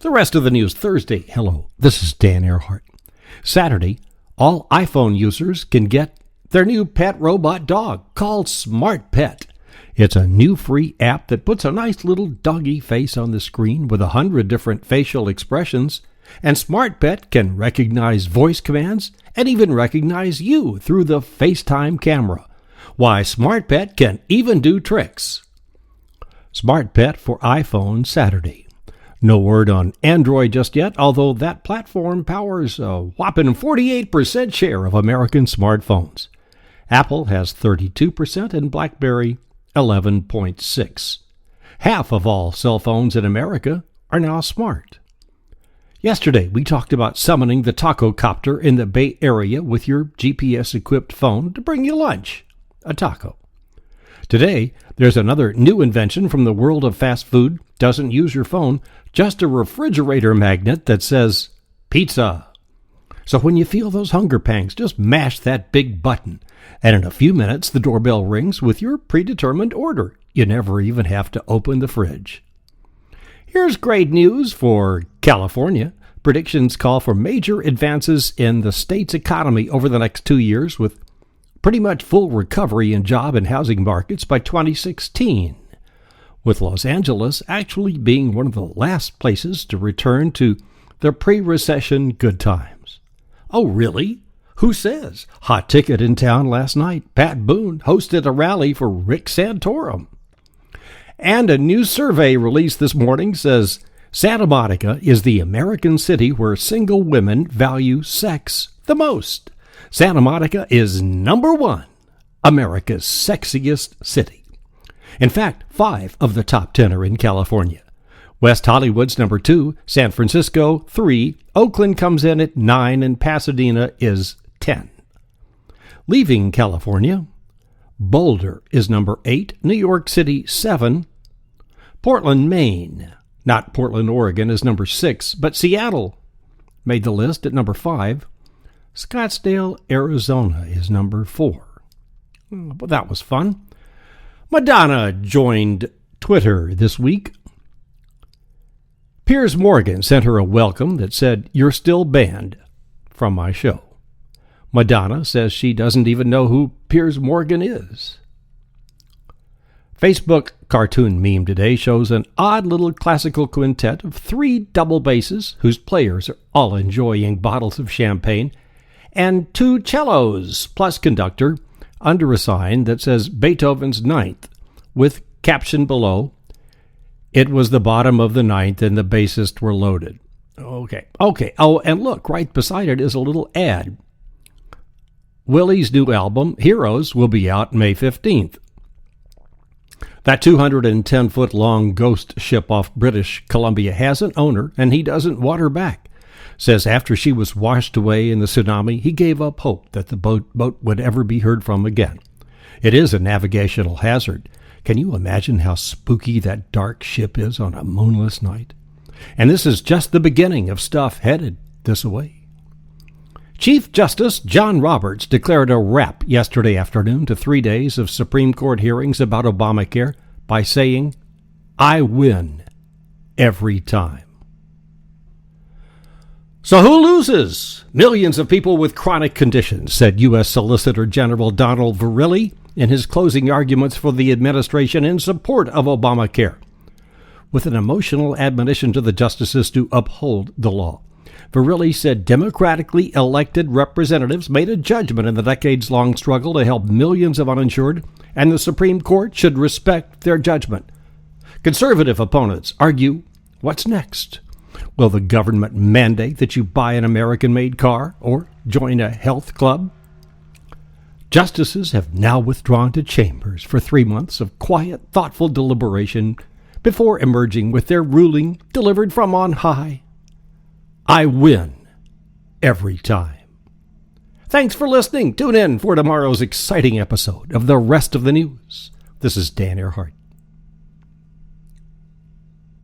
The rest of the news Thursday. Hello, this is Dan Earhart. Saturday, all iPhone users can get their new pet robot dog called Smart Pet. It's a new free app that puts a nice little doggy face on the screen with 100 different facial expressions, and Smart Pet can recognize voice commands and even recognize you through the FaceTime camera. Why, Smart Pet can even do tricks. Smart Pet for iPhone Saturday. No word on Android just yet, although that platform powers a whopping 48% share of American smartphones. Apple has 32% and BlackBerry 11.6%. Half of all cell phones in America are now smart. Yesterday, we talked about summoning the taco copter in the Bay Area with your GPS-equipped phone to bring you lunch, a taco. Today, there's another new invention from the world of fast food. Doesn't use your phone, just a refrigerator magnet that says pizza. So when you feel those hunger pangs, just mash that big button, and in a few minutes the doorbell rings with your predetermined order. You never even have to open the fridge. Here's great news for California. Predictions call for major advances in the state's economy over the next 2 years, with pretty much full recovery in job and housing markets by 2016. With Los Angeles actually being one of the last places to return to the pre-recession good times. Oh, really? Who says? Hot ticket in town last night. Pat Boone hosted a rally for Rick Santorum. And a new survey released this morning says Santa Monica is the American city where single women value sex the most. Santa Monica is number one, America's sexiest city. In fact, 5 of the top 10 are in California. West Hollywood's number 2, San Francisco 3, Oakland comes in at 9, and Pasadena is 10. Leaving California, Boulder is number 8, New York City 7, Portland, Maine, not Portland, Oregon, is number 6, but Seattle made the list at number 5. Scottsdale, Arizona is number 4. But that was fun. Madonna joined Twitter this week. Piers Morgan sent her a welcome that said, "You're still banned from my show." Madonna says she doesn't even know who Piers Morgan is. Facebook cartoon meme today shows an odd little classical quintet of 3 double basses whose players are all enjoying bottles of champagne, and 2 cellos plus conductor under a sign that says Beethoven's Ninth, with caption below, "It was the bottom of the ninth and the bassists were loaded." Okay. Oh, and look, right beside it is a little ad. Willie's new album, Heroes, will be out May 15th. That 210-foot-long ghost ship off British Columbia has an owner, and he doesn't want her back. Says after she was washed away in the tsunami, he gave up hope that the boat would ever be heard from again. It is a navigational hazard. Can you imagine how spooky that dark ship is on a moonless night? And this is just the beginning of stuff headed this way. Chief Justice John Roberts declared a wrap yesterday afternoon to 3 days of Supreme Court hearings about Obamacare by saying, "I win every time." So who loses? Millions of people with chronic conditions, said U.S. Solicitor General Donald Verrilli in his closing arguments for the administration in support of Obamacare, with an emotional admonition to the justices to uphold the law. Verrilli said democratically elected representatives made a judgment in the decades-long struggle to help millions of uninsured, and the Supreme Court should respect their judgment. Conservative opponents argue, what's next? Will the government mandate that you buy an American-made car or join a health club? Justices have now withdrawn to chambers for 3 months of quiet, thoughtful deliberation before emerging with their ruling delivered from on high. I win every time. Thanks for listening. Tune in for tomorrow's exciting episode of The Rest of the News. This is Dan Earhart.